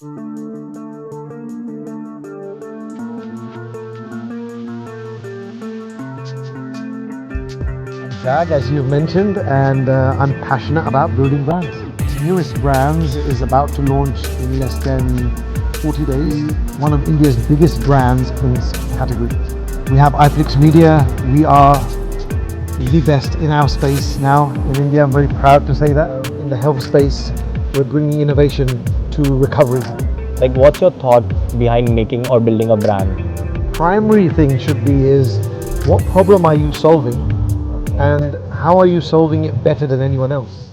Jag, as you've mentioned, and I'm passionate about building brands. Newest brands is about to launch in less than 40 days. One of India's biggest brands in this category. We have Iplix Media. We are the best in our space now in India. I'm very proud to say that. In the health space, we're bringing innovation to recovery. Like, what's your thought behind making or building a brand? Primary thing should be is what problem are you solving and how are you solving it better than anyone else?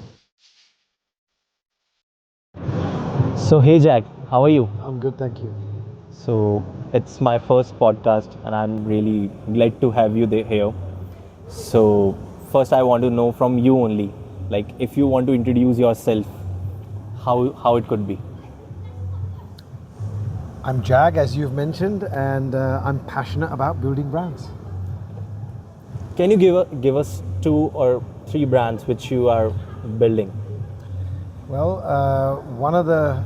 So, hey Jack, how are you? I'm good, thank you. So, it's my first podcast, and I'm really glad to have you here. So, first, I want to know from you only, like, if you want to introduce yourself, how it could be. I'm Jag, as you've mentioned, and I'm passionate about building brands. Can you give us 2 or 3 brands which you are building? Well, one of the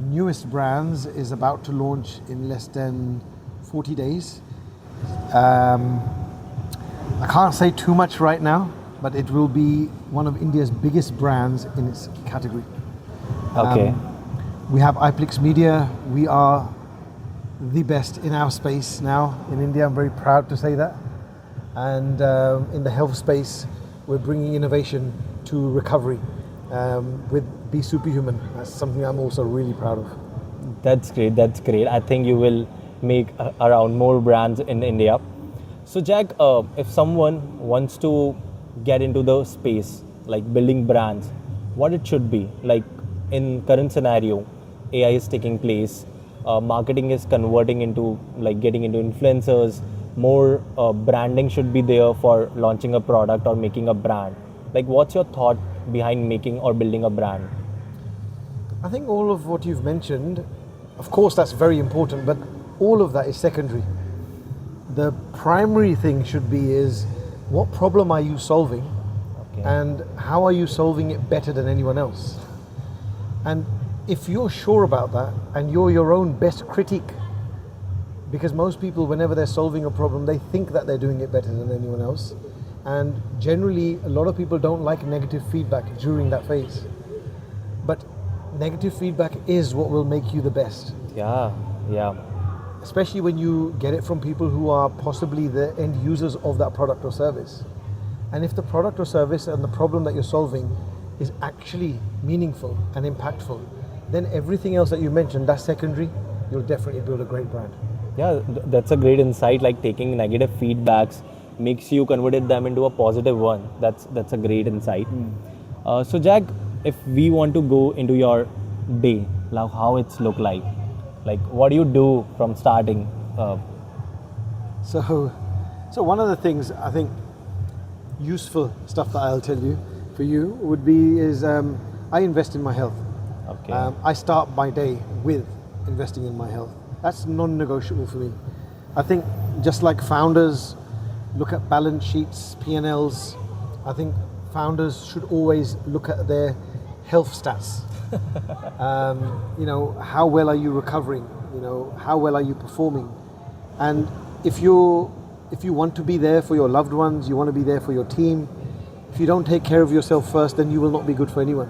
newest brands is about to launch in less than 40 days. I can't say too much right now, but it will be one of India's biggest brands in its category. Okay. We have Iplix Media. We are the best in our space now in India. I'm very proud to say that. And in the health space, we're bringing innovation to recovery with Be Superhuman. That's something I'm also really proud of. That's great. I think you will make around more brands in India. So Jack, if someone wants to get into the space, like building brands, what it should be? Like, in current scenario, AI is taking place, marketing is converting into, like, getting into influencers, more branding should be there for launching a product or making a brand. Like, what's your thought behind making or building a brand? I think all of what you've mentioned, of course that's very important, but all of that is secondary. The primary thing should be is what problem are you solving, Okay. and how are you solving it better than anyone else? And if you're sure about that and you're your own best critic, because most people, whenever they're solving a problem, they think that they're doing it better than anyone else. And generally, a lot of people don't like negative feedback during that phase. But negative feedback is what will make you the best. Yeah. Especially when you get it from people who are possibly the end users of that product or service. And if the product or service and the problem that you're solving is actually meaningful and impactful, then everything else that you mentioned, that's secondary. You'll definitely build a great brand. Yeah, that's a great insight. Like, taking negative feedbacks makes you convert them into a positive one. That's a great insight. So Jack, if we want to go into your day, like how it's look like what do you do from starting? So one of the things I think useful stuff that I'll tell you for you would be is I invest in my health. Okay. I start my day with investing in my health. That's non-negotiable for me. I think just like founders look at balance sheets, P&Ls, I think founders should always look at their health stats. How well are you recovering? How well are you performing? And if you want to be there for your loved ones, you want to be there for your team, if you don't take care of yourself first, then you will not be good for anyone.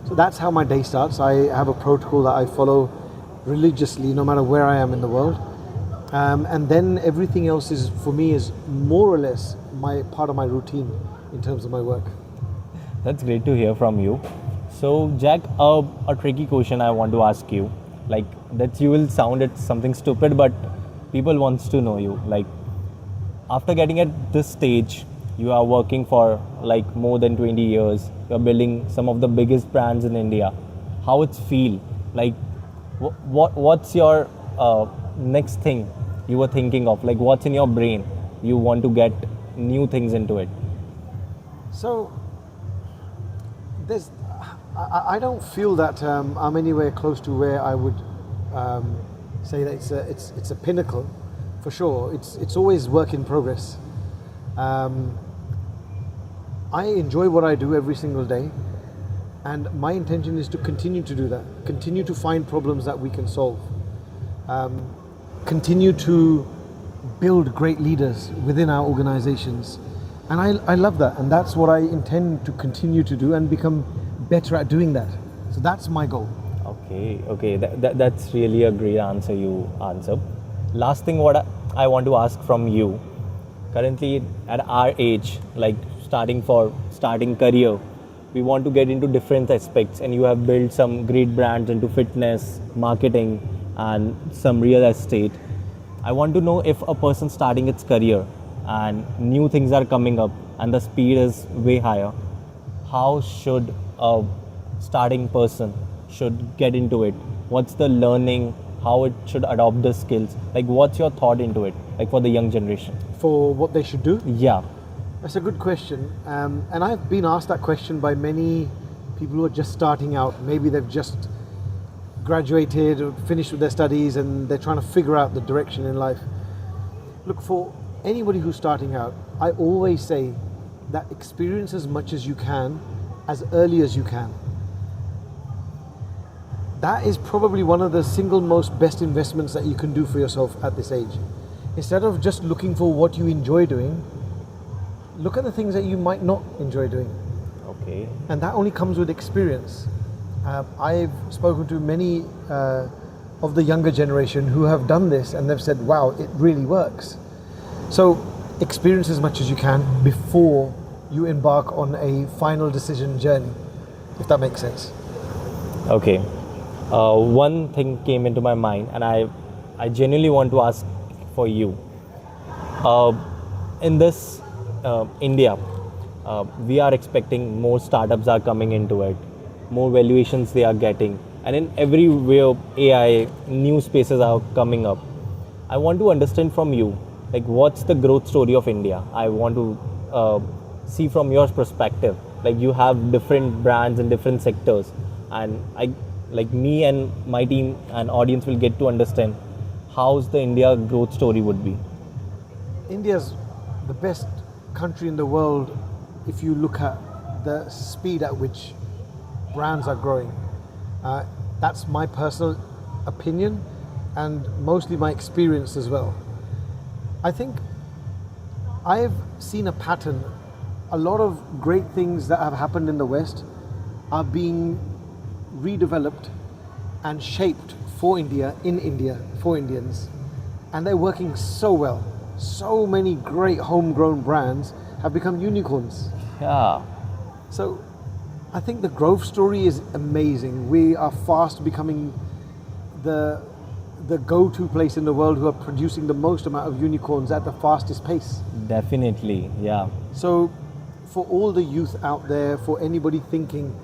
So that's how my day starts. I have a protocol that I follow religiously, no matter where I am in the world. And then everything else is, for me, is more or less my part of my routine in terms of my work. That's great to hear from you. So Jack, a tricky question I want to ask you, like, that you will sound it something stupid, but people wants to know you. Like, after getting at this stage, you are working for like more than 20 years. You're building some of the biggest brands in India. How it's feel? Like, what's your next thing you were thinking of? Like, what's in your brain? You want to get new things into it. So I don't feel that I'm anywhere close to where I would say that it's a pinnacle, for sure. It's always work in progress. I enjoy what I do every single day. And my intention is to continue to do that, continue to find problems that we can solve, continue to build great leaders within our organizations. And I love that. And that's what I intend to continue to do and become better at doing that. So that's my goal. Okay. That's really a great answer you answer. Last thing what I want to ask from you, currently at our age, like starting career, we want to get into different aspects, and you have built some great brands into fitness, marketing, and some real estate. I want to know, if a person starting its career and new things are coming up and the speed is way higher, how should a starting person should get into it? What's the learning? How it should adopt the skills? Like, what's your thought into it? Like, for the young generation? For what they should do? Yeah. That's a good question. And I've been asked that question by many people who are just starting out. Maybe they've just graduated or finished with their studies and they're trying to figure out the direction in life. Look, for anybody who's starting out, I always say that experience as much as you can, as early as you can. That is probably one of the single most best investments that you can do for yourself at this age. Instead of just looking for what you enjoy doing, look at the things that you might not enjoy doing. Okay. And that only comes with experience. I've spoken to many of the younger generation who have done this and they've said, wow, it really works. So experience as much as you can before you embark on a final decision journey, if that makes sense. Okay. One thing came into my mind, and I genuinely want to ask for you. In this India, we are expecting more startups are coming into it, more valuations they are getting, and in everywhere AI, new spaces are coming up. I want to understand from you, like, what's the growth story of India? I want to see from your perspective. Like, you have different brands in different sectors, and me and my team and audience will get to understand how's the India growth story would be. India's the best country in the world if you look at the speed at which brands are growing. That's my personal opinion and mostly my experience as well. I think I've seen a pattern. A lot of great things that have happened in the West are being redeveloped and shaped for India, in India, for Indians. And they're working so well. So many great homegrown brands have become unicorns. Yeah. So I think the growth story is amazing. We are fast becoming the go-to place in the world who are producing the most amount of unicorns at the fastest pace. Definitely, yeah. So for all the youth out there, for anybody thinking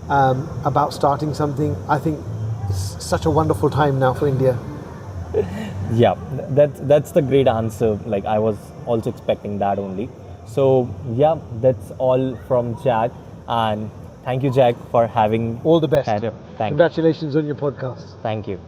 about starting something, I think it's such a wonderful time now for India. Yeah, that's the great answer. Like, I was also expecting that only. So yeah, that's all from Jack, and thank you, Jack, for having All the best. Thank you. Congratulations on your podcast. Thank you.